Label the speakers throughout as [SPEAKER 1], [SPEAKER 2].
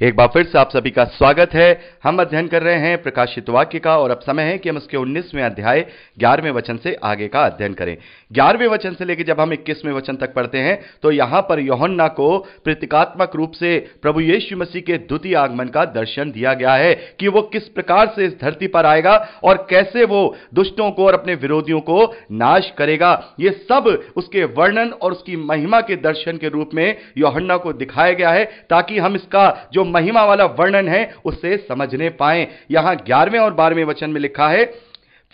[SPEAKER 1] एक बार फिर से आप सभी का स्वागत है। हम अध्ययन कर रहे हैं प्रकाशित वाक्य का और अब समय है कि हम उसके 19वें अध्याय 11वें वचन से आगे का अध्ययन करें। 11वें वचन से लेकर जब हम 21वें वचन तक पढ़ते हैं तो यहां पर यूहन्ना को प्रतीकात्मक रूप से प्रभु यीशु मसीह के द्वितीय आगमन का दर्शन दिया गया है कि वो किस प्रकार से इस धरती पर आएगा और कैसे वो दुष्टों को और अपने विरोधियों को नाश करेगा। ये सब उसके वर्णन और उसकी महिमा के दर्शन के रूप में यूहन्ना को दिखाया गया है ताकि हम इसका जो महिमा वाला वर्णन है उसे समझने पाएं। यहां 11वें और 12वें वचन में लिखा है,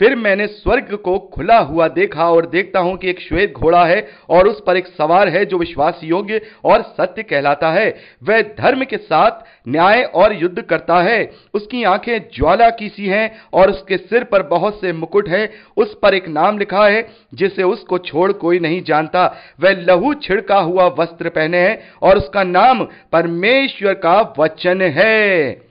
[SPEAKER 1] फिर मैंने स्वर्ग को खुला हुआ देखा और देखता हूं कि एक श्वेत घोड़ा है और उस पर एक सवार है जो विश्वास योग्य और सत्य कहलाता है। वह धर्म के साथ न्याय और युद्ध करता है। उसकी आंखें ज्वाला की सी हैं और उसके सिर पर बहुत से मुकुट हैं। उस पर एक नाम लिखा है जिसे उसको छोड़ कोई नहीं जानता। वह लहू छिड़का हुआ वस्त्र पहने है और उसका नाम परमेश्वर का वचन है।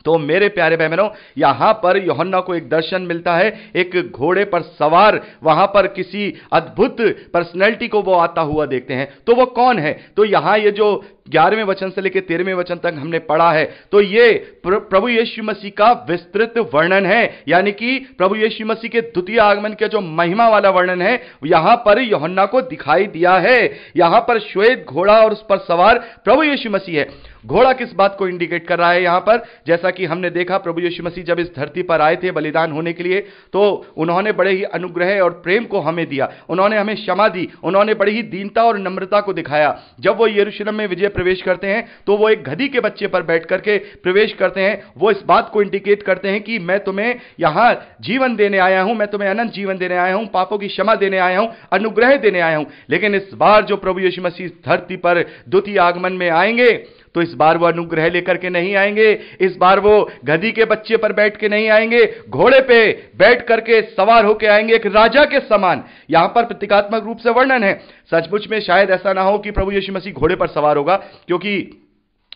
[SPEAKER 1] तो मेरे प्यारे बहनों, यहां पर यूहन्ना को एक दर्शन मिलता है, एक घोड़े पर सवार, वहां पर किसी अद्भुत पर्सनैलिटी को वो आता हुआ देखते हैं। तो वो कौन है? तो यहां ये जो 11वें वचन से लेकर 13वें वचन तक हमने पढ़ा है तो ये प्रभु यीशु मसीह का विस्तृत वर्णन है, यानी कि प्रभु यीशु मसीह के द्वितीय आगमन का जो महिमा वाला वर्णन है यहां पर यूहन्ना को दिखाई दिया है। यहां पर श्वेत घोड़ा और उस पर सवार प्रभु यीशु मसीह है। घोड़ा किस बात को इंडिकेट कर रहा है यहां पर? जैसा कि हमने देखा, प्रभु यीशु मसीह जब इस धरती पर आए थे बलिदान होने के लिए तो उन्होंने बड़े ही अनुग्रह और प्रेम को हमें दिया, उन्होंने हमें क्षमा दी, उन्होंने बड़ी ही दीनता और नम्रता को दिखाया। जब वो यरूशलेम में विजय प्रवेश करते हैं तो वो एक गधी के बच्चे पर बैठ करके प्रवेश करते हैं। वो इस बात को इंडिकेट करते हैं कि मैं तुम्हें यहां जीवन देने आया हूं, मैं तुम्हें अनंत जीवन देने आया हूं, पापों की क्षमा देने आया हूं, अनुग्रह देने आया हूं। लेकिन इस बार जो प्रभु यीशु मसीह धरती पर द्वितीय आगमन में आएंगे तो इस बार वो अनुग्रह लेकर के नहीं आएंगे, इस बार वो गधी के बच्चे पर बैठ के नहीं आएंगे, घोड़े पे बैठ करके सवार होकर आएंगे एक राजा के समान। यहां पर प्रतीकात्मक रूप से वर्णन है। सचमुच में शायद ऐसा ना हो कि प्रभु यीशु मसीह घोड़े पर सवार होगा, क्योंकि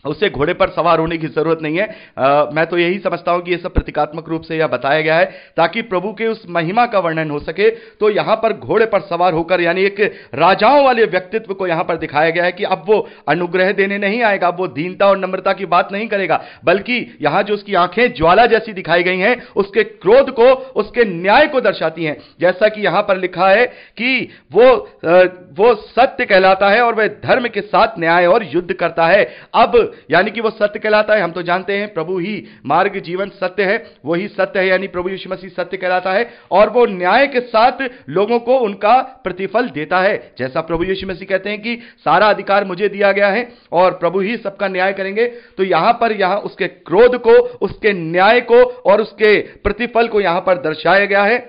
[SPEAKER 1] उसे घोड़े पर सवार होने की जरूरत नहीं है। मैं तो यही समझता हूं कि यह सब प्रतीकात्मक रूप से यह बताया गया है ताकि प्रभु के उस महिमा का वर्णन हो सके। तो यहां पर घोड़े पर सवार होकर यानी एक राजाओं वाले व्यक्तित्व को यहां पर दिखाया गया है कि अब वो अनुग्रह देने नहीं आएगा, वो दीनता और नम्रता की बात नहीं करेगा, बल्कि यहां जो उसकी आंखें ज्वाला जैसी दिखाई गई हैं उसके क्रोध को, उसके न्याय को दर्शाती हैं। जैसा कि यहां पर लिखा है कि वो सत्य कहलाता है और वह धर्म के साथ न्याय और युद्ध करता है। अब यानी कि वो सत्य कहलाता है। हम तो जानते हैं प्रभु ही मार्ग, जीवन, सत्य है, वही सत्य है, यानी प्रभु यीशु मसीह सत्य कहलाता है। और वो न्याय के साथ लोगों को उनका प्रतिफल देता है। जैसा प्रभु यीशु मसीह कहते हैं कि सारा अधिकार मुझे दिया गया है और प्रभु ही सबका न्याय करेंगे। तो यहां पर उसके क्रोध को, उसके न्याय को और उसके प्रतिफल को यहां पर दर्शाया गया है।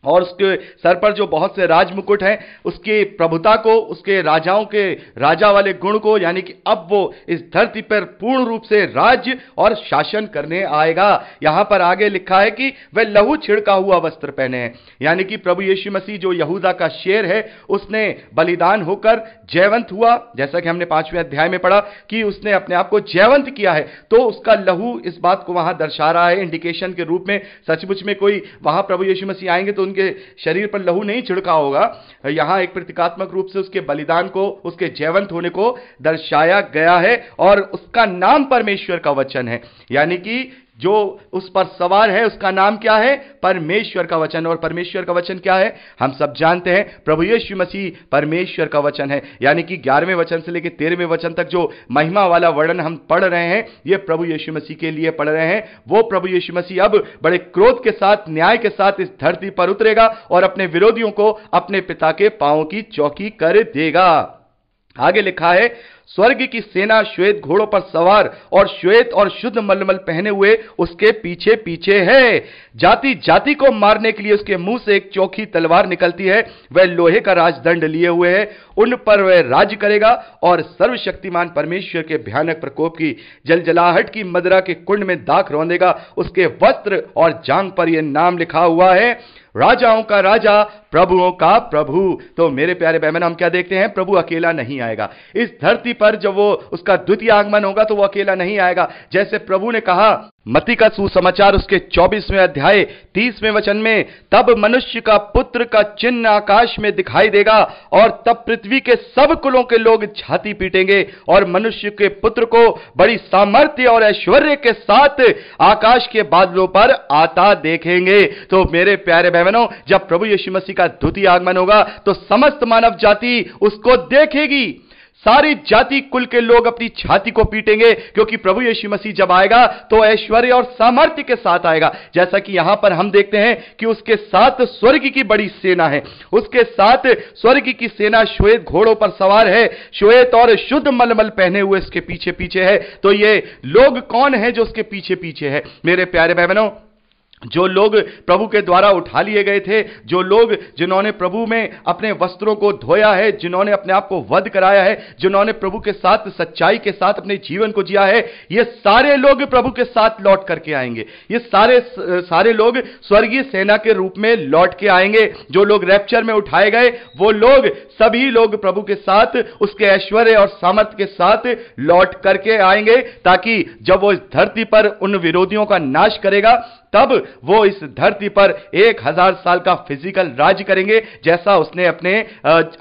[SPEAKER 1] और उसके सर पर जो बहुत से राज मुकुट हैं, उसकी प्रभुता को, उसके राजाओं के राजा वाले गुण को, यानी कि अब वो इस धरती पर पूर्ण रूप से राज्य और शासन करने आएगा। यहां पर आगे लिखा है कि वह लहू छिड़का हुआ वस्त्र पहने हैं, यानी कि प्रभु यीशु मसीह जो यहूदा का शेर है उसने बलिदान होकर जयवंत हुआ। जैसा कि हमने 5वें अध्याय में पढ़ा कि उसने अपने आप को जयवंत किया है, तो उसका लहू इस बात को वहां दर्शा रहा है इंडिकेशन के रूप में। सचमुच में कोई वहां प्रभु यीशु मसीह आएंगे तो के शरीर पर लहू नहीं छिड़का होगा। यहां एक प्रतीकात्मक रूप से उसके बलिदान को, उसके जयवंत होने को दर्शाया गया है। और उसका नाम परमेश्वर का वचन है, यानी कि जो उस पर सवार है उसका नाम क्या है? परमेश्वर का वचन। और परमेश्वर का वचन क्या है? हम सब जानते हैं, प्रभु यीशु मसीह परमेश्वर का वचन है। यानी कि 11वें वचन से लेकर 13वें वचन तक जो महिमा वाला वर्णन हम पढ़ रहे हैं, यह प्रभु यीशु मसीह के लिए पढ़ रहे हैं। वो प्रभु यीशु मसीह अब बड़े क्रोध के साथ, न्याय के साथ इस धरती पर उतरेगा और अपने विरोधियों को अपने पिता के पांवों की चौकी कर देगा। आगे लिखा है, स्वर्ग की सेना श्वेत घोड़ों पर सवार और श्वेत और शुद्ध मलमल पहने हुए उसके पीछे पीछे है। जाति जाति को मारने के लिए उसके मुंह से एक चोखी तलवार निकलती है। वह लोहे का राजदंड लिए हुए है, उन पर वह राज करेगा और सर्वशक्तिमान परमेश्वर के भयानक प्रकोप की जलजलाहट की मदिरा के कुंड में दाख रौंदेगा। उसके वस्त्र और जांघ पर यह नाम लिखा हुआ है, राजाओं का राजा, प्रभुओं का प्रभु। तो मेरे प्यारे बहन, हम क्या देखते हैं? प्रभु अकेला नहीं आएगा इस धरती पर। जब वो उसका द्वितीय आगमन होगा तो वो अकेला नहीं आएगा। जैसे प्रभु ने कहा मत्ती का सुसमाचार उसके 24वें अध्याय 30वें वचन में, तब मनुष्य का पुत्र का चिन्ह आकाश में दिखाई देगा और तब पृथ्वी के सब कुलों के लोग छाती पीटेंगे और मनुष्य के पुत्र को बड़ी सामर्थ्य और ऐश्वर्य के साथ आकाश के बादलों पर आता देखेंगे। तो मेरे प्यारे बहनों, जब प्रभु यीशु मसीह का द्वितीय आगमन होगा तो समस्त मानव जाति उसको देखेगी। सारी जाति कुल के लोग अपनी छाती को पीटेंगे, क्योंकि प्रभु यीशु मसीह जब आएगा तो ऐश्वर्य और सामर्थ्य के साथ आएगा। जैसा कि यहां पर हम देखते हैं कि उसके साथ स्वर्ग की बड़ी सेना है, उसके साथ स्वर्ग की सेना श्वेत घोड़ों पर सवार है, श्वेत और शुद्ध मलमल पहने हुए इसके पीछे पीछे है। तो ये लोग कौन है जो उसके पीछे पीछे है? मेरे प्यारे बहनों, जो लोग प्रभु के द्वारा उठा लिए गए थे, जो लोग जिन्होंने प्रभु में अपने वस्त्रों को धोया है, जिन्होंने अपने आप को वध कराया है, जिन्होंने प्रभु के साथ सच्चाई के साथ अपने जीवन को जिया है, ये सारे लोग प्रभु के साथ लौट करके आएंगे। ये सारे लोग स्वर्गीय सेना के रूप में लौट के आएंगे। जो लोग रैप्चर में उठाए गए वो लोग, सभी लोग प्रभु के साथ उसके ऐश्वर्य और सामर्थ्य के साथ लौट करके आएंगे, ताकि जब वो इस धरती पर उन विरोधियों का नाश करेगा तब वो इस धरती पर 1000 साल का फिजिकल राज करेंगे, जैसा उसने अपने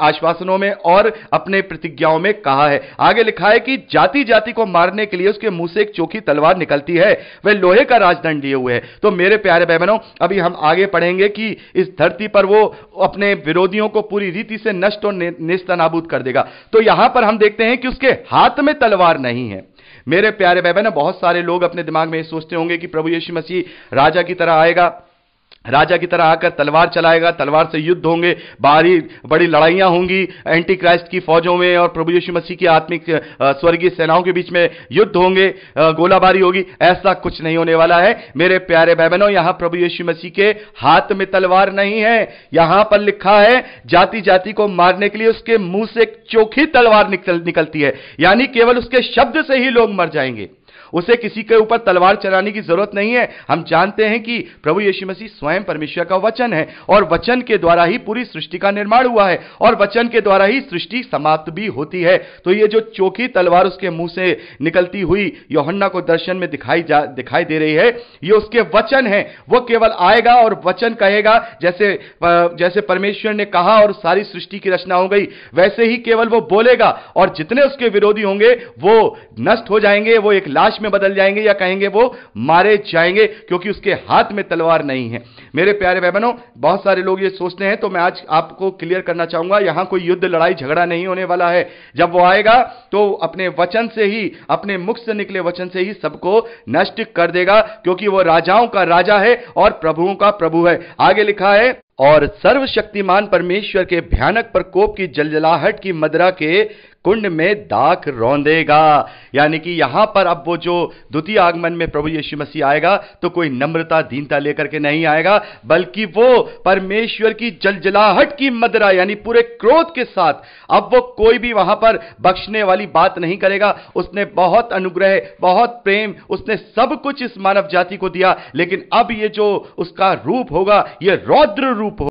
[SPEAKER 1] आश्वासनों में और अपने प्रतिज्ञाओं में कहा है। आगे लिखा है कि जाति जाति को मारने के लिए उसके मुंह से एक चोखी तलवार निकलती है, वह लोहे का राजदंड लिए हुए है। तो मेरे प्यारे बहनों, अभी हम आगे पढ़ेंगे कि इस धरती पर वो अपने विरोधियों को पूरी रीति से नष्ट और नेस्तनाबूद कर देगा। तो यहां पर हम देखते हैं कि उसके हाथ में तलवार नहीं है। मेरे प्यारे बहन, बहुत सारे लोग अपने दिमाग में सोचते होंगे कि प्रभु यीशु मसीह राजा की तरह आएगा, राजा की तरह आकर तलवार चलाएगा, तलवार से युद्ध होंगे, बाहरी बड़ी लड़ाइयां होंगी एंटी क्राइस्ट की फौजों में और प्रभु यीशु मसीह की आत्मिक स्वर्गीय सेनाओं के बीच में युद्ध होंगे, गोलाबारी होगी। ऐसा कुछ नहीं होने वाला है मेरे प्यारे बहनों। यहां प्रभु यीशु मसीह के हाथ में तलवार नहीं है। यहां पर लिखा है जाति जाति को मारने के लिए उसके मुंह से एक चोखी तलवार निकलती है, यानी केवल उसके शब्द से ही लोग मर जाएंगे। उसे किसी के ऊपर तलवार चलाने की जरूरत नहीं है। हम जानते हैं कि प्रभु यीशु मसीह स्वयं परमेश्वर का वचन है और वचन के द्वारा ही पूरी सृष्टि का निर्माण हुआ है और वचन के द्वारा ही सृष्टि समाप्त भी होती है। तो ये जो चोखी तलवार उसके मुंह से निकलती हुई यूहन्ना को दर्शन में दिखाई दे रही है, ये उसके वचन है। वो केवल आएगा और वचन कहेगा, जैसे परमेश्वर ने कहा और सारी सृष्टि की रचना हो गई, वैसे ही केवल वो बोलेगा और जितने उसके विरोधी होंगे वो नष्ट हो जाएंगे, वो एक लाश में बदल जाएंगे या कहेंगे वो मारे जाएंगे, क्योंकि उसके हाथ में तलवार नहीं है। मेरे प्यारे बहनों, बहुत सारे लोग ये सोचते हैं, तो मैं आज आपको क्लियर करना चाहूंगा, यहां कोई युद्ध लड़ाई झगड़ा नहीं होने वाला है। जब वो आएगा तो अपने वचन से ही, अपने मुख से निकले वचन से ही सबको नष्ट कर देगा, क्योंकि वो राजाओं का राजा है और प्रभुओं का प्रभु है। आगे लिखा है, और सर्वशक्तिमान परमेश्वर के भयानक प्रकोप की जलजलाहट की मदरा के कुंड में दाख रौंदेगा। यानी कि यहां पर अब वो जो द्वितीय आगमन में प्रभु यीशु मसीह आएगा तो कोई नम्रता दीनता लेकर के नहीं आएगा, बल्कि वो परमेश्वर की जलजलाहट की मदरा यानी पूरे क्रोध के साथ, अब वो कोई भी वहां पर बख्शने वाली बात नहीं करेगा। उसने बहुत अनुग्रह, बहुत प्रेम, उसने सब कुछ इस मानव जाति को दिया, लेकिन अब ये जो उसका रूप होगा ये रौद्र रूप होगा।